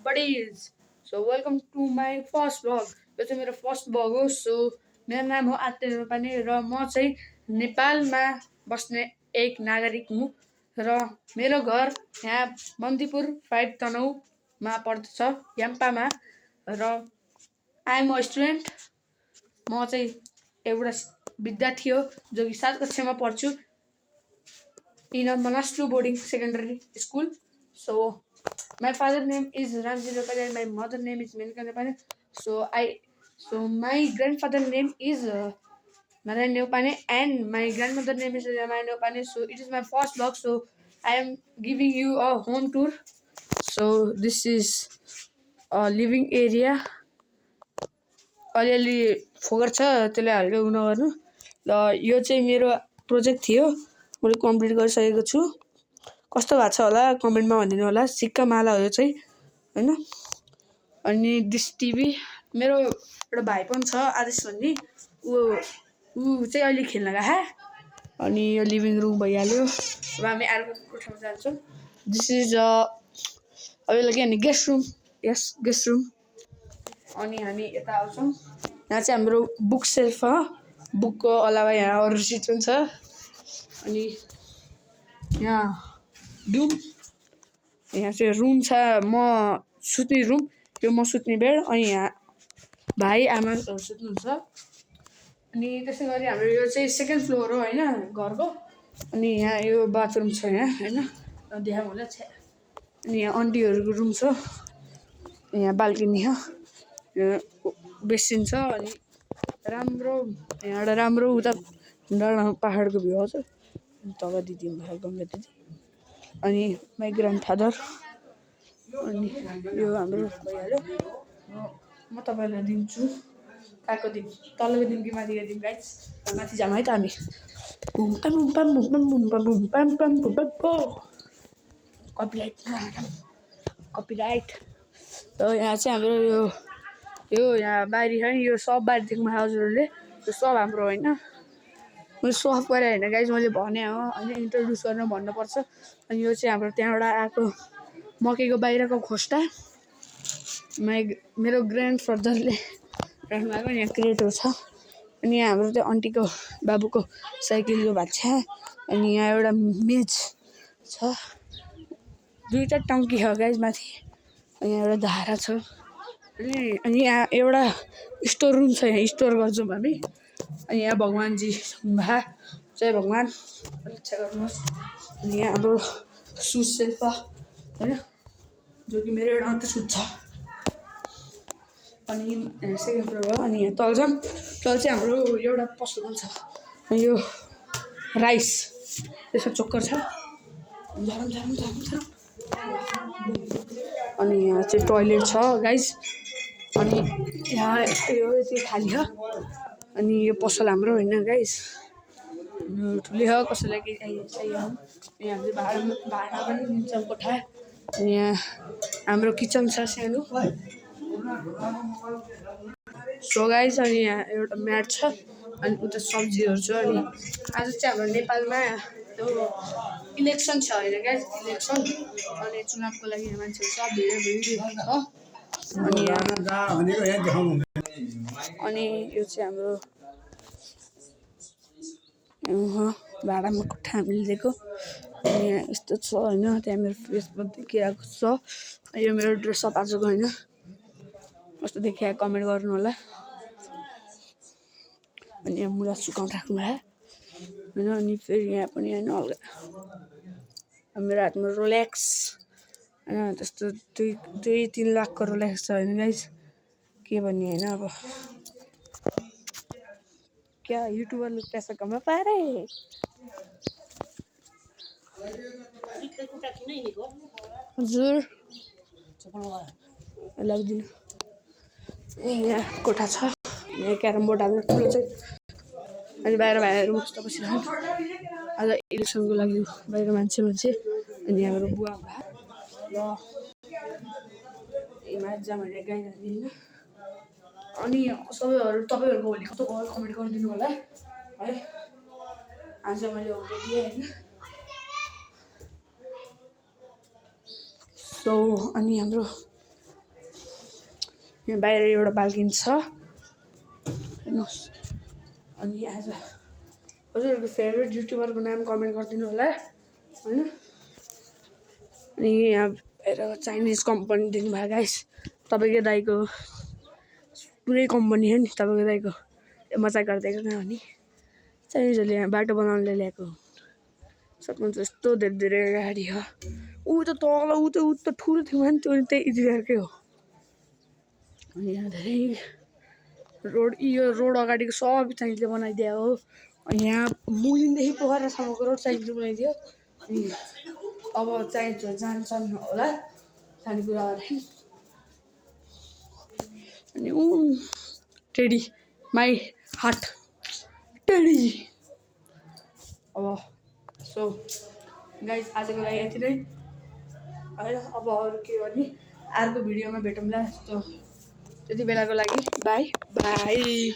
buddies. So welcome to my first vlog. यो चाहिँ मेरो फर्स्ट भ्लग हो। सो मेरो नाम हो आत्य नेपाली र म चाहिँ नेपालमा बस्ने एक नागरिक हुँ र मेरो घर यहाँ बन्दीपुर 5 तनहुँमा पर्दछ याम्पामा र आई एम अ स्टुडेन्ट। म चाहिँ एउटा विद्यार्थी हो जो कि 7 कक्षामा पढ्छु in a Monastery boarding secondary school. So my father name is Ramji Nepali and my mother name is Menika Nepali. So my grandfather name is Narayan Nepali and my grandmother name is Ramaya Nepali. So it is my first vlog. So I am giving you a home tour. So this is a living area. अलिअलि फोहोर छ त्यसले हल्का उयो नगर्नु ल। यो चाहिँ मेरो प्रोजेक्ट थियो, मैले कम्प्लिट गरिसकेको छु। कस्तो भएको छ होला कमेन्टमा भनिदिनु होला। सिक्का माला हो यो चाहिँ हैन। अनि दिस टिभी मेरो एउटा भाइ पनि छ आदेश भन्ने, ऊ चाहिँ अहिले खेल्न गएको। अनि यो लिभिङ रुम भइहाल्यो। अब हामी अर्को कोठामा जान्छौँ। दिस इज अब यसलाई के भन्ने गेस्ट रुम। यस गेस्ट रुम। अनि हामी यता आउँछौँ। यहाँ चाहिँ हाम्रो बुक सेल्फ हो। बुकको अलावा यहाँ अरू सिट पनि छ। अनि यहाँ रुम, यहाँ चाहिँ रुम छ म सुत्ने रुम, यो म सुत्ने बेड। अनि यहाँ भाइ आमाहरू सुत्नुहुन्छ। अनि त्यसै गरी हाम्रो यो चाहिँ सेकेन्ड फ्लोर हो हैन घरको। अनि यहाँ यो बाथरुम छ यहाँ हैन, देखाउँ होला। अनि यहाँ आन्टीहरूको रुम छ। यहाँ बाल्कनी हो, बेसिन छ। अनि राम्रो यहाँबाट राम्रो उता डाँडा पहाडको भ्यू आउँछ। तल दिदी भयो गङ्गा दिदी। अनि माई ग्रान्डफादर। अनि यो हाम्रो भइहाल्यो। म तपाईँलाई दिन्छु कहाँको दिन, तलको दिन कि माथिको दिन गाइस। माथि जाऊँ है त हामी। कपिराइट। र यहाँ चाहिँ हाम्रो यो यहाँ बारी छ नि, यो सब बारी देख्नु हजुरहरूले, यो सब हाम्रो होइन। मैले सब गरेँ होइन गाइस, मैले भने हो अनि इन्ट्रोड्युस गर्न भन्नुपर्छ। अनि यो चाहिँ हाम्रो त्यहाँबाट आएको मकैको बाहिरको खोस्टा मेरो ग्रान्डफादरले राख्नुभएको। यहाँ क्रेटहरू छ। अनि यहाँ हाम्रो त्यो आन्टीको बाबुको साइकलको भाँच्चा। अनि यहाँ एउटा मेज छ, दुईवटा टङ्की छ गाइस माथि। अनि यहाँ एउटा धारा छ। अनि यहाँ एउटा स्टोर रुम छ, यहाँ स्टोर गर्छौँ हामी। अनि यहाँ भगवान्जी भा जय भगवान् इच्छा गर्नुहोस्। अनि यहाँ हाम्रो सुज सेल्फ होइन, जो कि मेरो एउटा मात्रै सुज छ। अनि सेकेन्ड फ्लोर हो। अनि यहाँ तल जाऊँ, तल चाहिँ हाम्रो एउटा पसल पनि छ। अनि यो राइस त्यसमा चोकर छ। अनि यहाँ चाहिँ टोइलेट छ गाइस। अनि यहाँ यो चाहिँ खाली छ। अनि यो पसल हाम्रो होइन गाइस, ठुलै हो, कसैलाई केही चाहियो। यहाँ चाहिँ भाडा पनि दिन्छौँ कोठा। अनि यहाँ हाम्रो किचन छ सानो। सो गाइस अनि यहाँ एउटा म्याट छ। अनि उता सब्जीहरू छ। अनि आज चाहिँ हाम्रो नेपालमा त्यो इलेक्सन छ होइन गाइस, इलेक्सन। अनि चुनावको लागि मान्छेहरू सब भिडिरहेको छ। अनि यो चाहिँ हाम्रो भाडामा कोठा हामीले दिएको। अनि यहाँ यस्तो छ होइन, त्यहाँ मेरो फेस पनि देखिरहेको छ। यो मेरो ड्रेसअप आजको होइन, कस्तो देखियो कमेन्ट गर्नु होला। अनि यहाँ मुला सुकाउनु राख्नु भयो होइन। अनि फेरि यहाँ पनि होइन हल्का मेरो हातमा रोलेक्स होइन, त्यस्तो 2-3 लाखको रोलेक्स छ होइन गाइस, के भन्ने होइन। अब क्या युट्युबर लोग पैसा कमा पा रहे हैं। हजुर लाग्दिन। यहाँ कोठा छ, यहाँ क्यारम बोर्ड हाल्नु ठुलो चाहिँ। अनि बाहिर भाइहरू मस्त बसिरहेको आज इलेक्सनको लागि बाहिर मान्छे। अनि हाम्रो बुवा र माझ्जा भनेर गाई होइन। अनि सबैहरू तपाईँहरूको भोलि कस्तो भयो कमेन्ट गरिदिनु होला है। आज मैले होमवर्क दिएँ होइन। सो अनि हाम्रो यहाँ बाहिर एउटा बाल्किनी छ हेर्नुहोस्। अनि आज हजुरहरूको फेभरेट युट्युबरको नाम कमेन्ट गरिदिनु होला होइन। अनि यहाँ बाहिर चाइनिज कम्पनी दिनुभयो गाइस, तपाईँकै दाइको पुरै कम्पनी हो नि तपाईँको दाइको। मजाक गरिदिएको कहाँ हो नि, चाइनिजहरूले यहाँ बाटो बनाउनले ल्याएको सक्नुहुन्छ। यस्तो धेरै धेरै गाडी हो। ऊ त तल ऊ त ठुलो थियो नि, त्यो त्यही इन्जिनियरकै हो। अनि यहाँ धेरै रोड, यो रोड अगाडिको सब चाइनिजले बनाइदिएको हो। अनि यहाँ मुलिनदेखि पोखरासम्मको रोड चाइनिजले बनाइदियो। अनि अब चाइनिजहरू जान्छन् होला खानेकुरा अरे। अनि टेडी माई हार्ट टेडी। अब सो गाइस आजको लागि यति नै होइन। अब अरू के गर्ने अर्को भिडियोमा भेटौँला। त्यति बेलाको लागि बाई बाई।